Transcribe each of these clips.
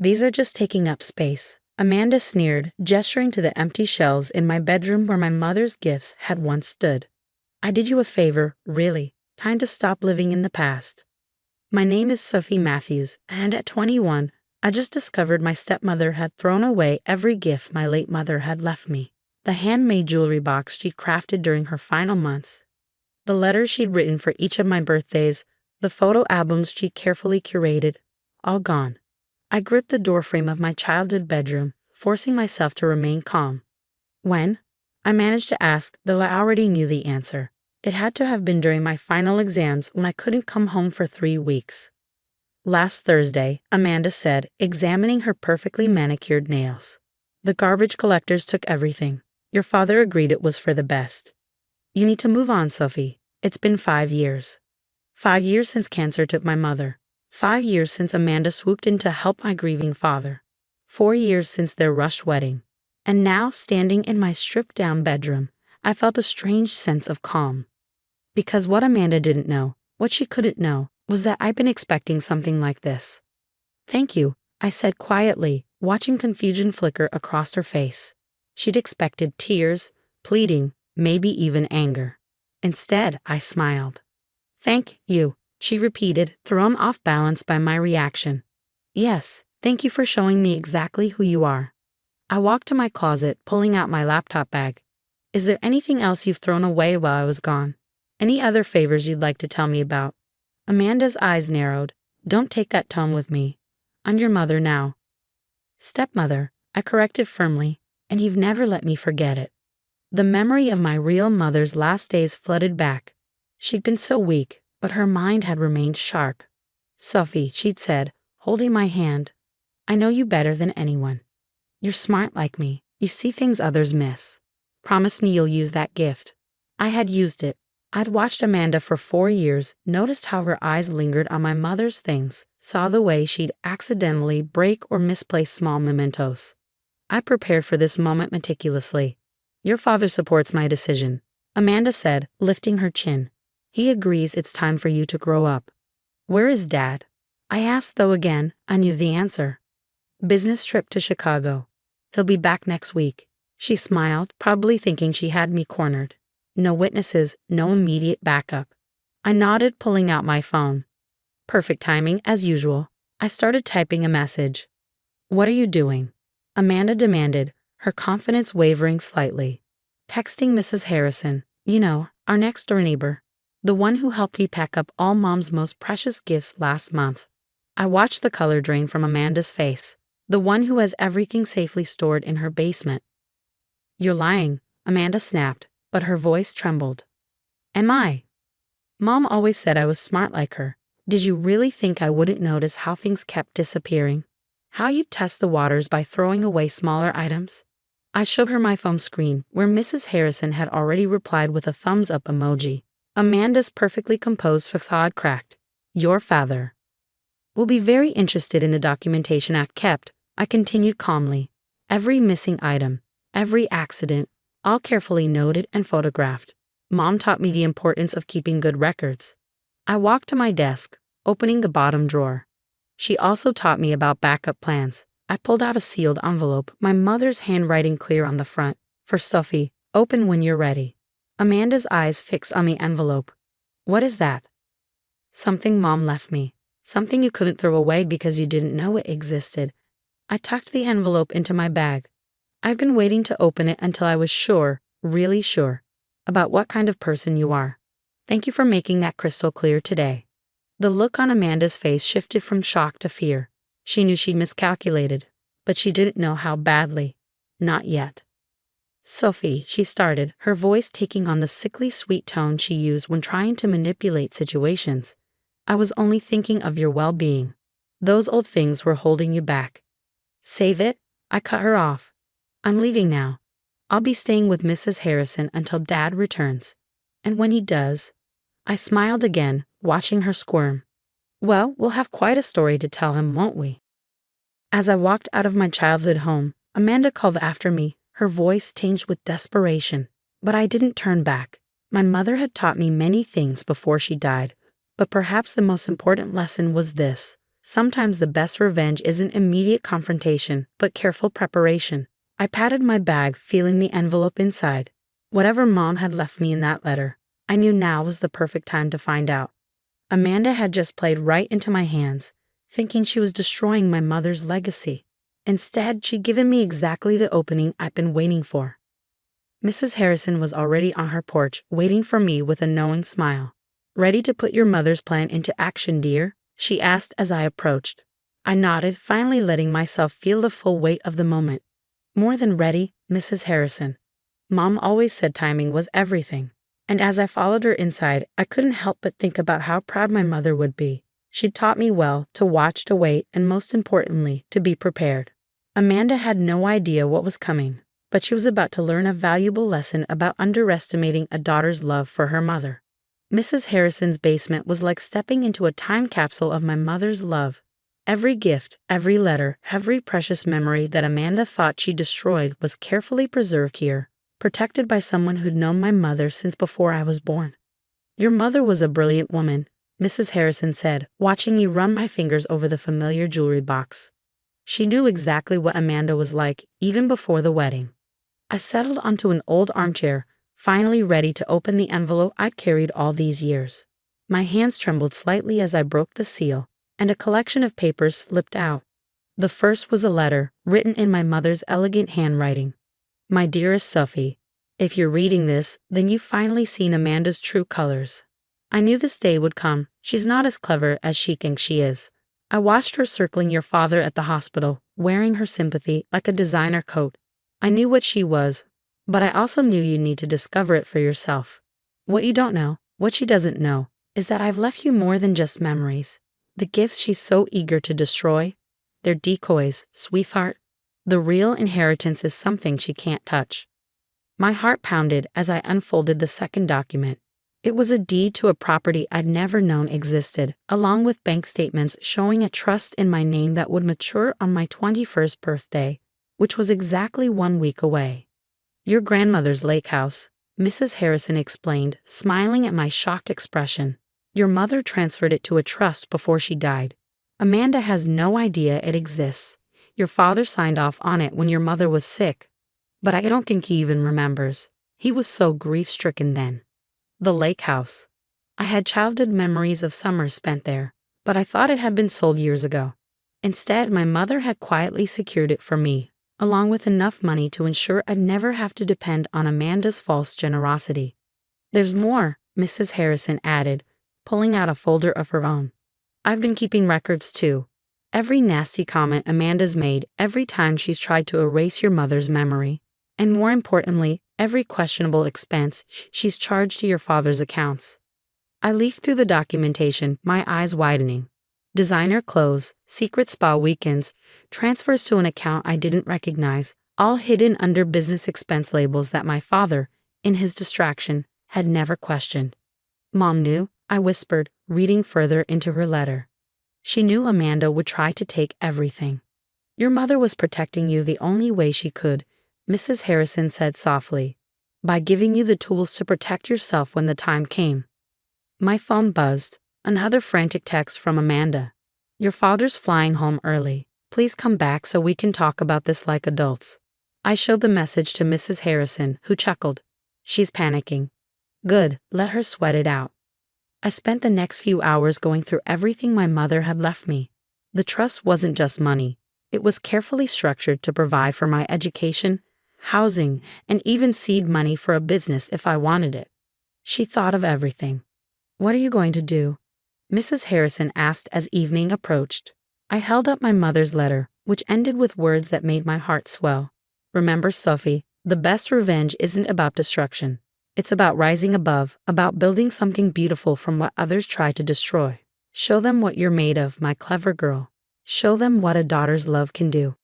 These are just taking up space, Amanda sneered, gesturing to the empty shelves in my bedroom where my mother's gifts had once stood. I did you a favor, really. Time to stop living in the past. My name is Sophie Matthews, and at 21, I just discovered my stepmother had thrown away every gift my late mother had left me. The handmade jewelry box she'd crafted during her final months, the letters she'd written for each of my birthdays, the photo albums she'd carefully curated, all gone. I gripped the doorframe of my childhood bedroom, forcing myself to remain calm. When? I managed to ask, though I already knew the answer. It had to have been during my final exams when I couldn't come home for 3 weeks. Last Thursday, Amanda said, examining her perfectly manicured nails. The garbage collectors took everything. Your father agreed it was for the best. You need to move on, Sophie. It's been 5 years. 5 years since cancer took my mother. 5 years since Amanda swooped in to help my grieving father. 4 years since their rushed wedding. And now, standing in my stripped-down bedroom, I felt a strange sense of calm. Because what Amanda didn't know, what she couldn't know, was that I'd been expecting something like this. Thank you, I said quietly, watching confusion flicker across her face. She'd expected tears, pleading, maybe even anger. Instead, I smiled. Thank you, she repeated, thrown off balance by my reaction. Yes, thank you for showing me exactly who you are. I walked to my closet, pulling out my laptop bag. Is there anything else you've thrown away while I was gone? Any other favors you'd like to tell me about? Amanda's eyes narrowed. Don't take that tone with me. I'm your mother now. Stepmother, I corrected firmly, and you've never let me forget it. The memory of my real mother's last days flooded back. She'd been so weak, but her mind had remained sharp. Sophie, she'd said, holding my hand, I know you better than anyone. You're smart like me. You see things others miss. Promise me you'll use that gift. I had used it. I'd watched Amanda for 4 years, noticed how her eyes lingered on my mother's things, saw the way she'd accidentally break or misplace small mementos. I prepared for this moment meticulously. Your father supports my decision, Amanda said, lifting her chin. He agrees it's time for you to grow up. Where is Dad? I asked, though again, I knew the answer. Business trip to Chicago. He'll be back next week. She smiled, probably thinking she had me cornered. No witnesses, no immediate backup. I nodded, pulling out my phone. Perfect timing, as usual. I started typing a message. What are you doing? Amanda demanded, her confidence wavering slightly. Texting Mrs. Harrison, our next-door neighbor. The one who helped me pack up all Mom's most precious gifts last month. I watched the color drain from Amanda's face. The one who has everything safely stored in her basement. You're lying, Amanda snapped, but her voice trembled. Am I? Mom always said I was smart like her. Did you really think I wouldn't notice how things kept disappearing? How you'd test the waters by throwing away smaller items? I showed her my phone screen, where Mrs. Harrison had already replied with a thumbs-up emoji. Amanda's perfectly composed facade cracked. Your father will be very interested in the documentation I've kept, I continued calmly. Every missing item, every accident, all carefully noted and photographed. Mom taught me the importance of keeping good records. I walked to my desk, opening the bottom drawer. She also taught me about backup plans. I pulled out a sealed envelope, my mother's handwriting clear on the front. For Sophie, open when you're ready. Amanda's eyes fixed on the envelope. What is that? Something Mom left me. Something you couldn't throw away because you didn't know it existed. I tucked the envelope into my bag. I've been waiting to open it until I was sure, really sure, about what kind of person you are. Thank you for making that crystal clear today. The look on Amanda's face shifted from shock to fear. She knew she'd miscalculated, but she didn't know how badly. Not yet. Sophie, she started, her voice taking on the sickly sweet tone she used when trying to manipulate situations. I was only thinking of your well-being. Those old things were holding you back. Save it? I cut her off. I'm leaving now. I'll be staying with Mrs. Harrison until Dad returns. And when he does, I smiled again, watching her squirm. Well, we'll have quite a story to tell him, won't we? As I walked out of my childhood home, Amanda called after me, her voice tinged with desperation. But I didn't turn back. My mother had taught me many things before she died, but perhaps the most important lesson was this. Sometimes the best revenge isn't immediate confrontation, but careful preparation. I patted my bag, feeling the envelope inside. Whatever Mom had left me in that letter, I knew now was the perfect time to find out. Amanda had just played right into my hands, thinking she was destroying my mother's legacy. Instead, she'd given me exactly the opening I'd been waiting for. Mrs. Harrison was already on her porch, waiting for me with a knowing smile. "Ready to put your mother's plan into action, dear?" she asked as I approached. I nodded, finally letting myself feel the full weight of the moment. "More than ready, Mrs. Harrison. Mom always said timing was everything." And as I followed her inside, I couldn't help but think about how proud my mother would be. She'd taught me well to watch, to wait, and most importantly, to be prepared. Amanda had no idea what was coming, but she was about to learn a valuable lesson about underestimating a daughter's love for her mother. Mrs. Harrison's basement was like stepping into a time capsule of my mother's love. Every gift, every letter, every precious memory that Amanda thought she destroyed was carefully preserved here, protected by someone who'd known my mother since before I was born. "Your mother was a brilliant woman," Mrs. Harrison said, watching me run my fingers over the familiar jewelry box. She knew exactly what Amanda was like, even before the wedding. I settled onto an old armchair, finally ready to open the envelope I'd carried all these years. My hands trembled slightly as I broke the seal, and a collection of papers slipped out. The first was a letter, written in my mother's elegant handwriting. "My dearest Sophie, if you're reading this, then you've finally seen Amanda's true colors. I knew this day would come. She's not as clever as she thinks she is. I watched her circling your father at the hospital, wearing her sympathy like a designer coat. I knew what she was, but I also knew you need to discover it for yourself. What you don't know, what she doesn't know, is that I've left you more than just memories. The gifts she's so eager to destroy, they're decoys, sweetheart. The real inheritance is something she can't touch." My heart pounded as I unfolded the second document. It was a deed to a property I'd never known existed, along with bank statements showing a trust in my name that would mature on my 21st birthday, which was exactly 1 week away. "Your grandmother's lake house," Mrs. Harrison explained, smiling at my shocked expression. "Your mother transferred it to a trust before she died. Amanda has no idea it exists. Your father signed off on it when your mother was sick, but I don't think he even remembers. He was so grief-stricken then." The lake house. I had childhood memories of summers spent there, but I thought it had been sold years ago. Instead, my mother had quietly secured it for me, along with enough money to ensure I'd never have to depend on Amanda's false generosity. "There's more," Mrs. Harrison added, pulling out a folder of her own. "I've been keeping records too. Every nasty comment Amanda's made, every time she's tried to erase your mother's memory, and more importantly, every questionable expense she's charged to your father's accounts." I leafed through the documentation, my eyes widening. Designer clothes, secret spa weekends, transfers to an account I didn't recognize, all hidden under business expense labels that my father, in his distraction, had never questioned. "Mom knew," I whispered, reading further into her letter. "She knew Amanda would try to take everything. Your mother was protecting you the only way she could," Mrs. Harrison said softly, "by giving you the tools to protect yourself when the time came." My phone buzzed. Another frantic text from Amanda. "Your father's flying home early. Please come back so we can talk about this like adults." I showed the message to Mrs. Harrison, who chuckled. "She's panicking." Good, let her sweat it out. I spent the next few hours going through everything my mother had left me. The trust wasn't just money. It was carefully structured to provide for my education, housing, and even seed money for a business if I wanted it. She thought of everything. "What are you going to do?" Mrs. Harrison asked as evening approached. I held up my mother's letter, which ended with words that made my heart swell. "Remember, Sophie, the best revenge isn't about destruction. It's about rising above, about building something beautiful from what others try to destroy. Show them what you're made of, my clever girl. Show them what a daughter's love can do."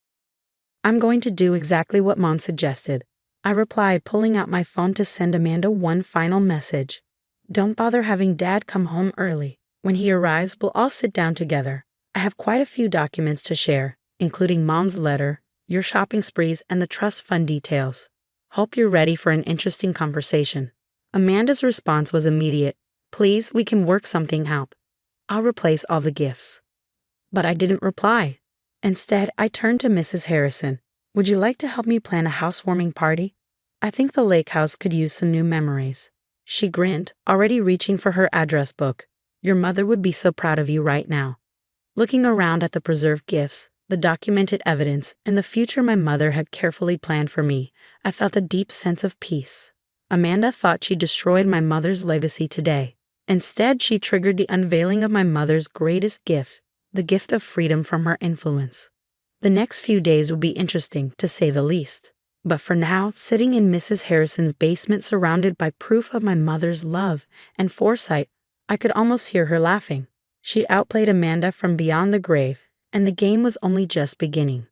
"I'm going to do exactly what Mom suggested," I replied, pulling out my phone to send Amanda one final message. "Don't bother having Dad come home early. When he arrives, we'll all sit down together. I have quite a few documents to share, including Mom's letter, your shopping sprees, and the trust fund details. Hope you're ready for an interesting conversation." Amanda's response was immediate. "Please, we can work something out. I'll replace all the gifts." But I didn't reply. Instead, I turned to Mrs. Harrison. Would you like to help me plan a housewarming party? I think the lake house could use some new memories. She grinned, already reaching for her address book. Your mother would be so proud of you right now. Looking around at the preserved gifts, the documented evidence, and the future my mother had carefully planned for me, I felt a deep sense of peace. Amanda thought she destroyed my mother's legacy today. Instead, she triggered the unveiling of my mother's greatest gift, the gift of freedom from her influence. The next few days would be interesting, to say the least. But for now, sitting in Mrs. Harrison's basement surrounded by proof of my mother's love and foresight, I could almost hear her laughing. She outplayed Amanda from beyond the grave, and the game was only just beginning.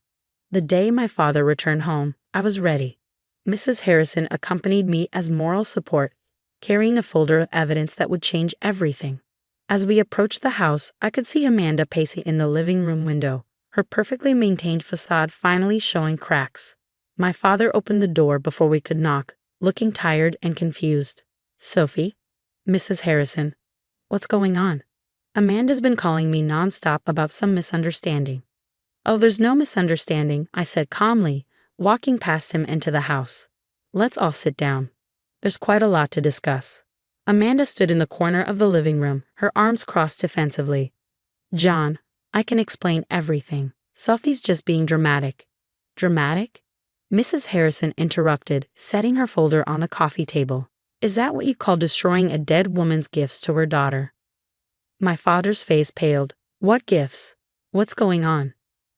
The day my father returned home, I was ready. Mrs. Harrison accompanied me as moral support, carrying a folder of evidence that would change everything. As we approached the house, I could see Amanda pacing in the living room window, her perfectly maintained facade finally showing cracks. My father opened the door before we could knock, looking tired and confused. Sophie? Mrs. Harrison. What's going on? Amanda's been calling me nonstop about some misunderstanding. Oh, there's no misunderstanding, I said calmly, walking past him into the house. Let's all sit down. There's quite a lot to discuss. Amanda stood in the corner of the living room, her arms crossed defensively. John, I can explain everything. Sophie's just being dramatic. Dramatic? Mrs. Harrison interrupted, setting her folder on the coffee table. Is that what you call destroying a dead woman's gifts to her daughter? My father's face paled. What gifts? What's going on?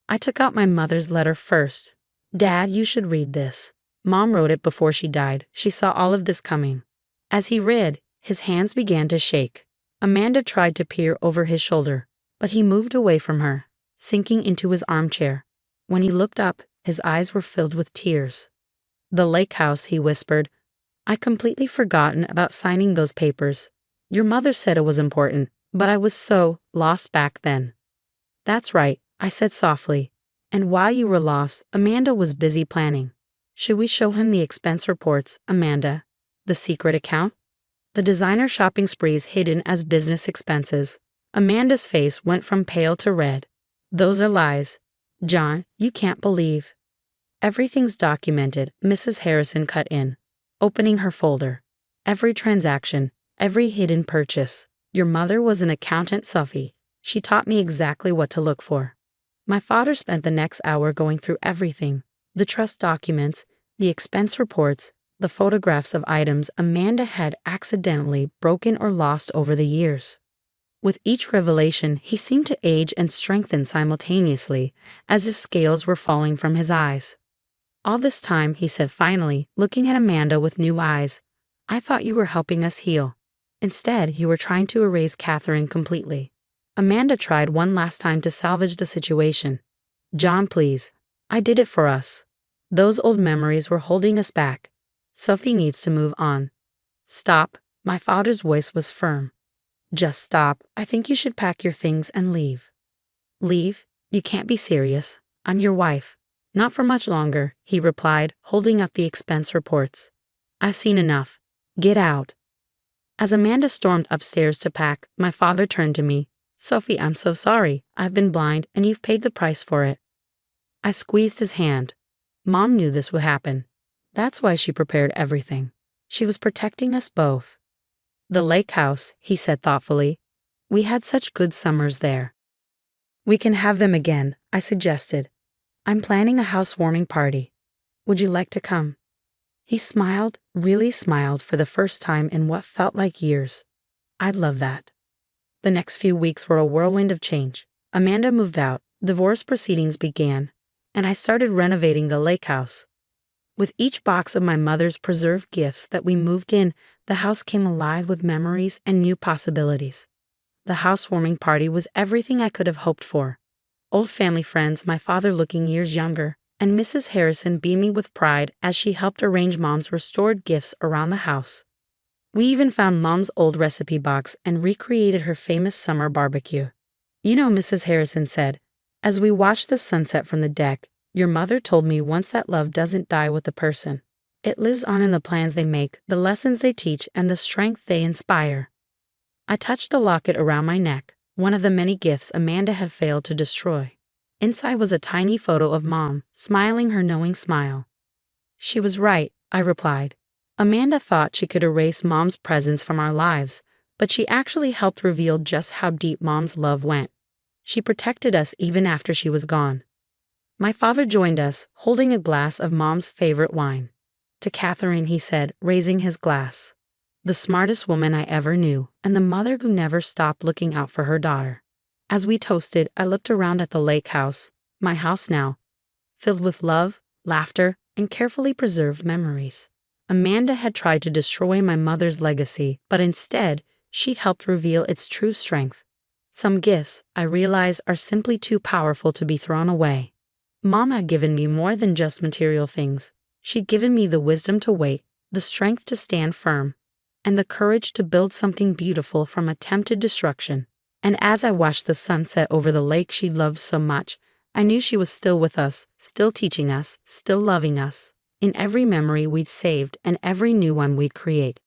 I took out my mother's letter first. Dad, you should read this. Mom wrote it before she died. She saw all of this coming. As he read, his hands began to shake. Amanda tried to peer over his shoulder, but he moved away from her, sinking into his armchair. When he looked up, his eyes were filled with tears. The lake house, he whispered. I'd completely forgotten about signing those papers. Your mother said it was important, but I was so lost back then. That's right, I said softly. And while you were lost, Amanda was busy planning. Should we show him the expense reports, Amanda? The secret account? The designer shopping sprees hidden as business expenses. Amanda's face went from pale to red. Those are lies. John, you can't believe. Everything's documented, Mrs. Harrison cut in, opening her folder. Every transaction, every hidden purchase. Your mother was an accountant, Sophie. She taught me exactly what to look for. My father spent the next hour going through everything. The trust documents, the expense reports, the photographs of items Amanda had accidentally broken or lost over the years. With each revelation, he seemed to age and strengthen simultaneously, as if scales were falling from his eyes. All this time, he said finally, looking at Amanda with new eyes, I thought you were helping us heal. Instead, you were trying to erase Catherine completely. Amanda tried one last time to salvage the situation. John, please. I did it for us. Those old memories were holding us back. Sophie needs to move on. Stop. My father's voice was firm. Just stop. I think you should pack your things and leave. Leave? You can't be serious. I'm your wife. Not for much longer, he replied, holding up the expense reports. I've seen enough. Get out. As Amanda stormed upstairs to pack, my father turned to me. Sophie, I'm so sorry. I've been blind, and you've paid the price for it. I squeezed his hand. Mom knew this would happen. That's why she prepared everything. She was protecting us both. The lake house, he said thoughtfully. We had such good summers there. We can have them again, I suggested. I'm planning a housewarming party. Would you like to come? He smiled, really smiled for the first time in what felt like years. I'd love that. The next few weeks were a whirlwind of change. Amanda moved out, divorce proceedings began, and I started renovating the lake house. With each box of my mother's preserved gifts that we moved in, the house came alive with memories and new possibilities. The housewarming party was everything I could have hoped for. Old family friends, my father looking years younger, and Mrs. Harrison beaming with pride as she helped arrange Mom's restored gifts around the house. We even found Mom's old recipe box and recreated her famous summer barbecue. You know, Mrs. Harrison said, as we watched the sunset from the deck, your mother told me once that love doesn't die with a person. It lives on in the plans they make, the lessons they teach, and the strength they inspire. I touched the locket around my neck. one of the many gifts Amanda had failed to destroy. Inside was a tiny photo of Mom, smiling her knowing smile. She was right, I replied. Amanda thought she could erase Mom's presence from our lives, but she actually helped reveal just how deep Mom's love went. She protected us even after she was gone. My father joined us, holding a glass of Mom's favorite wine. To Catherine, he said, raising his glass. The smartest woman I ever knew, and the mother who never stopped looking out for her daughter. As we toasted, I looked around at the lake house, my house now, filled with love, laughter, and carefully preserved memories. Amanda had tried to destroy my mother's legacy, but instead, she helped reveal its true strength. Some gifts, I realize, are simply too powerful to be thrown away. Mom had given me more than just material things. She'd given me the wisdom to wait, the strength to stand firm, and the courage to build something beautiful from attempted destruction. And as I watched the sunset over the lake she loved so much, I knew she was still with us, still teaching us, still loving us, in every memory we'd saved and every new one we'd create.